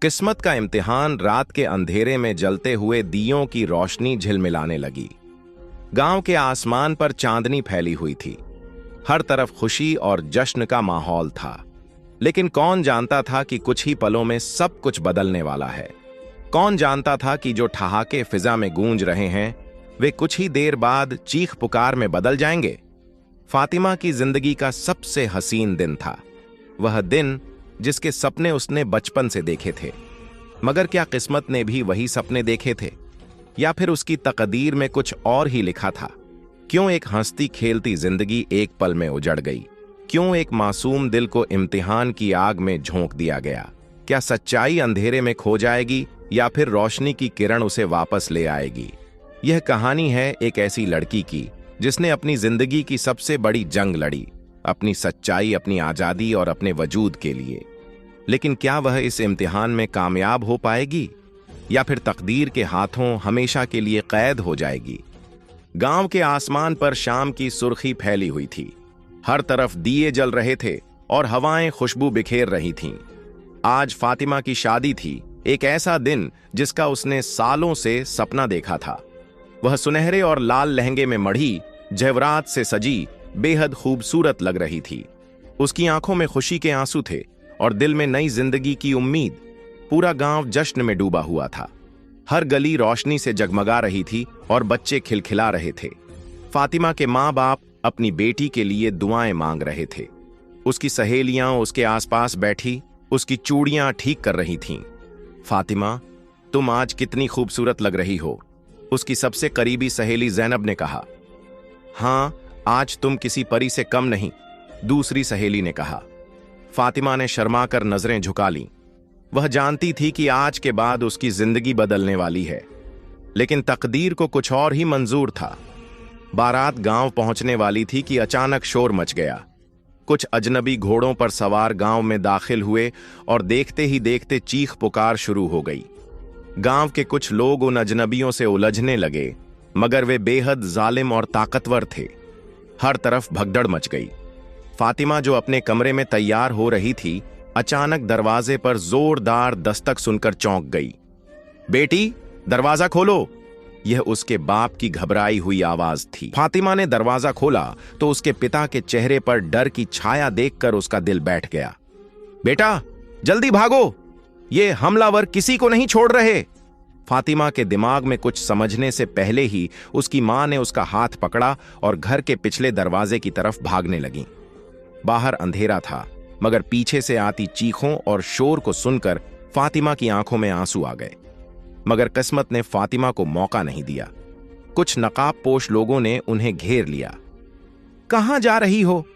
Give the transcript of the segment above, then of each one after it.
किस्मत का इम्तिहान रात के अंधेरे में जलते हुए दियों की रोशनी झिलमिलाने लगी। गांव के आसमान पर चांदनी फैली हुई थी। हर तरफ खुशी और जश्न का माहौल था। लेकिन कौन जानता था कि कुछ ही पलों में सब कुछ बदलने वाला है। कौन जानता था कि जो ठहाके फिजा में गूंज रहे हैं वे कुछ ही देर बाद चीख पुकार में बदल जाएंगे। फातिमा की जिंदगी का सबसे हसीन दिन था, वह दिन जिसके सपने उसने बचपन से देखे थे। मगर क्या किस्मत ने भी वही सपने देखे थे, या फिर उसकी तकदीर में कुछ और ही लिखा था? क्यों एक हंसती खेलती जिंदगी एक पल में उजड़ गई? क्यों एक मासूम दिल को इम्तिहान की आग में झोंक दिया गया? क्या सच्चाई अंधेरे में खो जाएगी या फिर रोशनी की किरण उसे वापस ले आएगी? यह कहानी है एक ऐसी लड़की की जिसने अपनी जिंदगी की सबसे बड़ी जंग लड़ी, अपनी सच्चाई, अपनी आजादी और अपने वजूद के लिए। लेकिन क्या वह इस इम्तिहान में कामयाब हो पाएगी या फिर तकदीर के हाथों हमेशा के लिए कैद हो जाएगी? गांव के आसमान पर शाम की सुर्खी फैली हुई थी। हर तरफ दिए जल रहे थे और हवाएं खुशबू बिखेर रही थीं। आज फातिमा की शादी थी, एक ऐसा दिन जिसका उसने सालों से सपना देखा था। वह सुनहरे और लाल लहंगे में मढ़ी, जेवरात से सजी, बेहद खूबसूरत लग रही थी। उसकी आंखों में खुशी के आंसू थे और दिल में नई जिंदगी की उम्मीद। पूरा गांव जश्न में डूबा हुआ था। हर गली रोशनी से जगमगा रही थी और बच्चे खिलखिला रहे थे। फातिमा के माँ बाप अपनी बेटी के लिए दुआएं मांग रहे थे। उसकी सहेलियां उसके आसपास बैठी उसकी चूड़ियां ठीक कर रही थीं। फातिमा, तुम आज कितनी खूबसूरत लग रही हो, उसकी सबसे करीबी सहेली ज़ैनब ने कहा। हाँ, आज तुम किसी परी से कम नहीं, दूसरी सहेली ने कहा। फातिमा ने शर्माकर नजरें झुका लीं। वह जानती थी कि आज के बाद उसकी जिंदगी बदलने वाली है, लेकिन तकदीर को कुछ और ही मंजूर था। बारात गांव पहुंचने वाली थी कि अचानक शोर मच गया। कुछ अजनबी घोड़ों पर सवार गांव में दाखिल हुए और देखते ही देखते चीख पुकार शुरू हो गई। गांव के कुछ लोग उन अजनबियों से उलझने लगे, मगर वे बेहद जालिम और ताकतवर थे। हर तरफ भगदड़ मच गई। फातिमा, जो अपने कमरे में तैयार हो रही थी, अचानक दरवाजे पर जोरदार दस्तक सुनकर चौंक गई। बेटी, दरवाजा खोलो, यह उसके बाप की घबराई हुई आवाज थी। फातिमा ने दरवाजा खोला तो उसके पिता के चेहरे पर डर की छाया देखकर उसका दिल बैठ गया। बेटा, जल्दी भागो, ये हमलावर किसी को नहीं छोड़ रहे। फातिमा के दिमाग में कुछ समझने से पहले ही उसकी मां ने उसका हाथ पकड़ा और घर के पिछले दरवाजे की तरफ भागने लगी। बाहर अंधेरा था, मगर पीछे से आती चीखों और शोर को सुनकर फातिमा की आंखों में आंसू आ गए। मगर किस्मत ने फातिमा को मौका नहीं दिया। कुछ नकाबपोश लोगों ने उन्हें घेर लिया। कहां जा रही हो?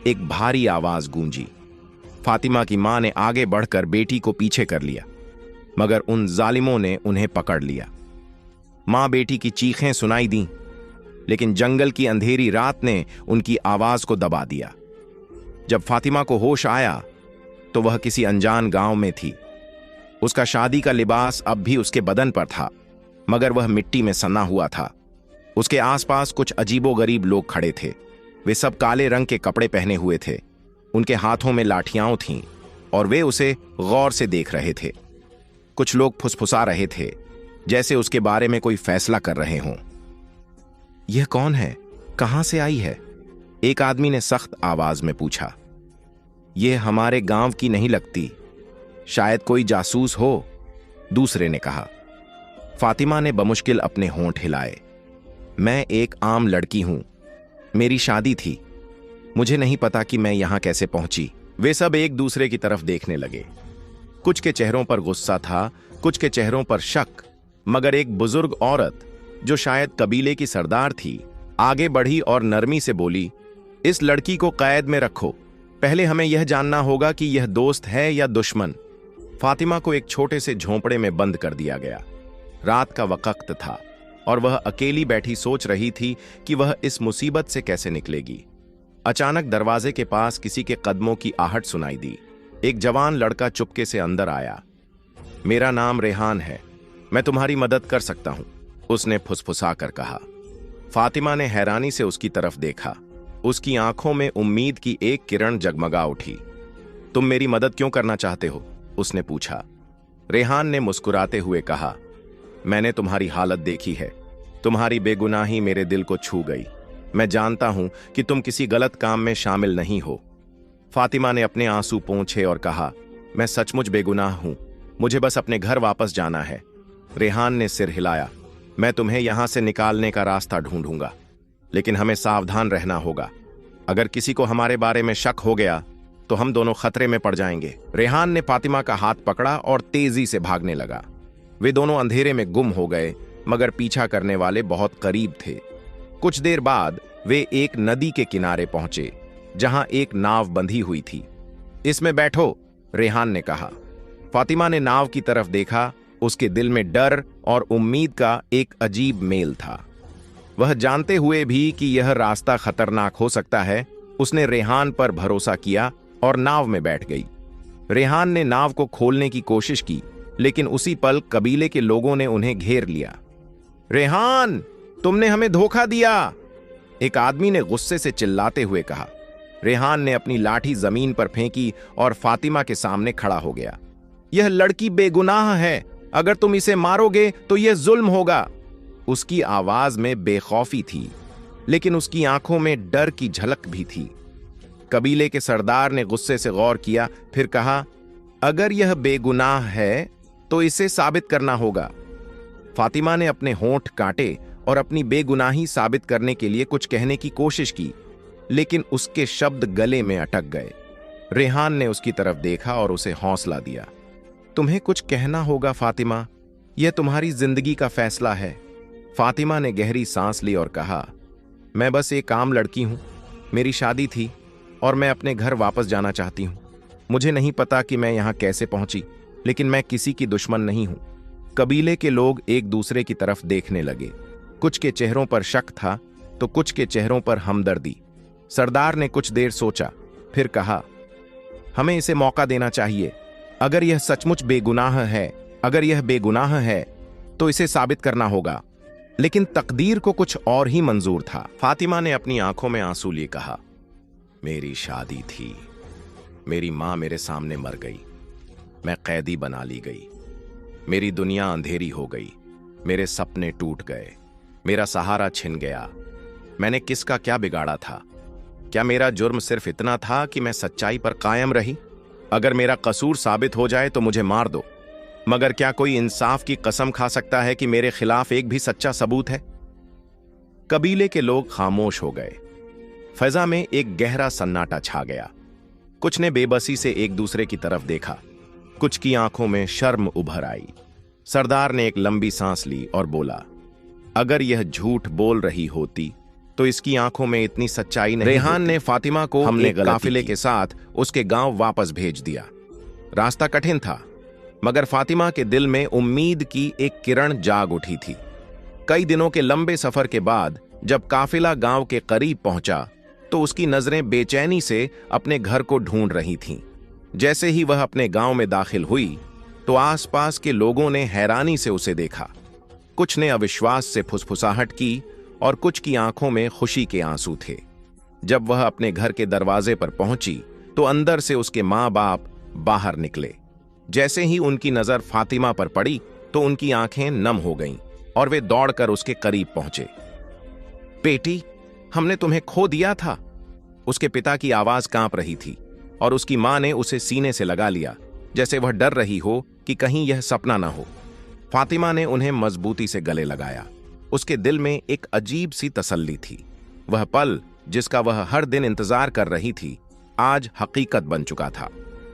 एक भारी आवाज गूंजी। फातिमा की मां ने आगे बढ़कर बेटी को पीछे कर लिया, मगर उन जालिमों ने उन्हें पकड़ लिया। मां बेटी की चीखें सुनाई दी, लेकिन जंगल की अंधेरी रात ने उनकी आवाज को दबा दिया। जब फातिमा को होश आया तो वह किसी अनजान गांव में थी। उसका शादी का लिबास अब भी उसके बदन पर था, मगर वह मिट्टी में सना हुआ था। उसके आसपास कुछ अजीबोगरीब लोग खड़े थे। वे सब काले रंग के कपड़े पहने हुए थे। उनके हाथों में लाठियां थीं और वे उसे गौर से देख रहे थे। कुछ लोग फुसफुसा रहे थे, जैसे उसके बारे में कोई फैसला कर रहे हों। यह कौन है? कहां से आई है? एक आदमी ने सख्त आवाज में पूछा। यह हमारे गांव की नहीं लगती, शायद कोई जासूस हो, दूसरे ने कहा। फातिमा ने बमुश्किल अपने होंठ हिलाए। मैं एक आम लड़की हूं, मेरी शादी थी, मुझे नहीं पता कि मैं यहां कैसे पहुंची। वे सब एक दूसरे की तरफ देखने लगे। कुछ के चेहरों पर गुस्सा था, कुछ के चेहरों पर शक, मगर एक बुजुर्ग औरत, जो शायद कबीले की सरदार थी, आगे बढ़ी और नरमी से बोली, इस लड़की को कैद में रखो, पहले हमें यह जानना होगा कि यह दोस्त है या दुश्मन। फातिमा को एक छोटे से झोंपड़े में बंद कर दिया गया। रात का वक्त था और वह अकेली बैठी सोच रही थी कि वह इस मुसीबत से कैसे निकलेगी। अचानक दरवाजे के पास किसी के कदमों की आहट सुनाई दी। एक जवान लड़का चुपके से अंदर आया। मेरा नाम रेहान है, मैं तुम्हारी मदद कर सकता हूं, उसने फुसफुसा कर कहा। फातिमा ने हैरानी से उसकी तरफ देखा। उसकी आंखों में उम्मीद की एक किरण जगमगा उठी। तुम मेरी मदद क्यों करना चाहते हो? उसने पूछा। रेहान ने मुस्कुराते हुए कहा, मैंने तुम्हारी हालत देखी है। तुम्हारी बेगुनाही मेरे दिल को छू गई। मैं जानता हूं कि तुम किसी गलत काम में शामिल नहीं हो। फातिमा ने अपने आंसू पोंछे और कहा, मैं सचमुच बेगुनाह हूं। मुझे बस अपने घर वापस जाना है। रेहान ने सिर हिलाया, मैं तुम्हें यहां से निकालने का रास्ता ढूंढूंगा, लेकिन हमें सावधान रहना होगा। अगर किसी को हमारे बारे में शक हो गया तो हम दोनों खतरे में पड़ जाएंगे। रेहान ने फातिमा का हाथ पकड़ा और तेजी से भागने लगा। वे दोनों अंधेरे में गुम हो गए, मगर पीछा करने वाले बहुत करीब थे। कुछ देर बाद वे एक नदी के किनारे पहुंचे, जहां एक नाव बंधी हुई थी। इसमें बैठो, रेहान ने कहा। फातिमा ने नाव की तरफ देखा। उसके दिल में डर और उम्मीद का एक अजीब मेल था। वह जानते हुए भी कि यह रास्ता खतरनाक हो सकता है, उसने रेहान पर भरोसा किया और नाव में बैठ गई। रेहान ने नाव को खोलने की कोशिश की, लेकिन उसी पल कबीले के लोगों ने उन्हें घेर लिया। रेहान, तुमने हमें धोखा दिया, एक आदमी ने गुस्से से चिल्लाते हुए कहा। रेहान ने अपनी लाठी जमीन पर फेंकी और फातिमा के सामने खड़ा हो गया। यह लड़की बेगुनाह है, अगर तुम इसे मारोगे तो यह जुल्म होगा। उसकी आवाज में बेखौफी थी, लेकिन उसकी आंखों में डर की झलक भी थी। कबीले के सरदार ने गुस्से से गौर किया, फिर कहा, अगर यह बेगुनाह है तो इसे साबित करना होगा। फातिमा ने अपने होंठ काटे और अपनी बेगुनाही साबित करने के लिए कुछ कहने की कोशिश की, लेकिन उसके शब्द गले में अटक गए। रेहान ने उसकी तरफ देखा और उसे हौसला दिया। तुम्हें कुछ कहना होगा फातिमा, यह तुम्हारी जिंदगी का फैसला है। फातिमा ने गहरी सांस ली और कहा, मैं बस एक आम लड़की हूं। मेरी शादी थी और मैं अपने घर वापस जाना चाहती हूं। मुझे नहीं पता कि मैं यहां कैसे पहुंची, लेकिन मैं किसी की दुश्मन नहीं हूं। कबीले के लोग एक दूसरे की तरफ देखने लगे। कुछ के चेहरों पर शक था तो कुछ के चेहरों पर हमदर्दी। सरदार ने कुछ देर सोचा, फिर कहा, हमें इसे मौका देना चाहिए। अगर यह सचमुच बेगुनाह है, तो इसे साबित करना होगा। लेकिन तकदीर को कुछ और ही मंजूर था। फातिमा ने अपनी आंखों में आंसू लिए कहा, मेरी शादी थी, मेरी मां मेरे सामने मर गई, मैं कैदी बना ली गई, मेरी दुनिया अंधेरी हो गई, मेरे सपने टूट गए, मेरा सहारा छिन गया। मैंने किसका क्या बिगाड़ा था? क्या मेरा जुर्म सिर्फ इतना था कि मैं सच्चाई पर कायम रही? अगर मेरा कसूर साबित हो जाए तो मुझे मार दो, मगर क्या कोई इंसाफ की कसम खा सकता है कि मेरे खिलाफ एक भी सच्चा सबूत है? कबीले के लोग खामोश हो गए। फजा में एक गहरा सन्नाटा छा गया। कुछ ने बेबसी से एक दूसरे की तरफ देखा, कुछ की आंखों में शर्म उभर आई। सरदार ने एक लंबी सांस ली और बोला, अगर यह झूठ बोल रही होती तो इसकी आंखों में इतनी सच्चाई नहीं। रेहान ने फातिमा को हमने काफिले के साथ उसके गांव वापस भेज दिया। रास्ता कठिन था, मगर फातिमा के दिल में उम्मीद की एक किरण जाग उठी थी। कई दिनों के लंबे सफर के बाद जब काफिला गांव के करीब पहुंचा तो उसकी नजरें बेचैनी से अपने घर को ढूंढ रही थीं। जैसे ही वह अपने गांव में दाखिल हुई तो आसपास के लोगों ने हैरानी से उसे देखा। कुछ ने अविश्वास से फुसफुसाहट की और कुछ की आंखों में खुशी के आंसू थे। जब वह अपने घर के दरवाजे पर पहुंची तो अंदर से उसके मां बाप बाहर निकले। जैसे ही उनकी नजर फातिमा पर पड़ी तो उनकी आंखें नम हो गईं और वे दौड़कर उसके करीब पहुंचे। बेटी, हमने तुम्हें खो दिया था। उसके पिता की आवाज कांप रही थी और उसकी मां ने उसे सीने से लगा लिया, जैसे वह डर रही हो कि कहीं यह सपना ना हो। फातिमा ने उन्हें मजबूती से गले लगाया। उसके दिल में एक अजीब सी तसल्ली थी। वह पल जिसका वह हर दिन इंतजार कर रही थी आज हकीकत बन चुका था।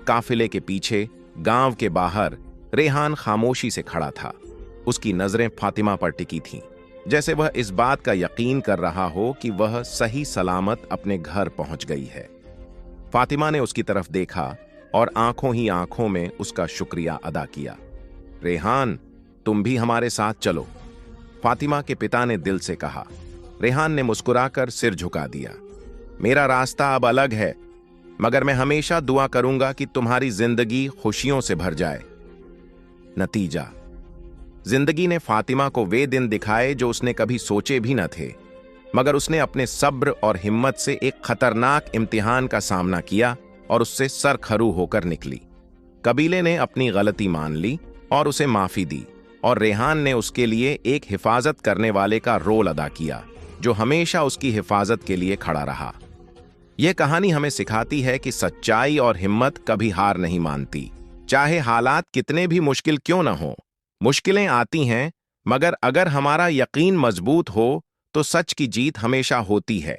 काफिले के पीछे गांव के बाहर रेहान खामोशी से खड़ा था। उसकी नजरें फातिमा पर टिकी थीं, जैसे वह इस बात का यकीन कर रहा हो कि वह सही सलामत अपने घर पहुंच गई है। फातिमा ने उसकी तरफ देखा और आंखों ही आंखों में उसका शुक्रिया अदा किया। रेहान, तुम भी हमारे साथ चलो, फातिमा के पिता ने दिल से कहा। रेहान ने मुस्कुराकर सिर झुका दिया। मेरा रास्ता अब अलग है, मगर मैं हमेशा दुआ करूंगा कि तुम्हारी जिंदगी खुशियों से भर जाए। नतीजा, जिंदगी ने फातिमा को वे दिन दिखाए जो उसने कभी सोचे भी न थे, मगर उसने अपने सब्र और हिम्मत से एक खतरनाक इम्तिहान का सामना किया और उससे सरखरू होकर निकली। कबीले ने अपनी गलती मान ली और उसे माफी दी, और रेहान ने उसके लिए एक हिफाजत करने वाले का रोल अदा किया जो हमेशा उसकी हिफाजत के लिए खड़ा रहा। यह कहानी हमें सिखाती है कि सच्चाई और हिम्मत कभी हार नहीं मानती, चाहे हालात कितने भी मुश्किल क्यों न हो। मुश्किलें आती हैं, मगर अगर हमारा यकीन मजबूत हो तो सच की जीत हमेशा होती है।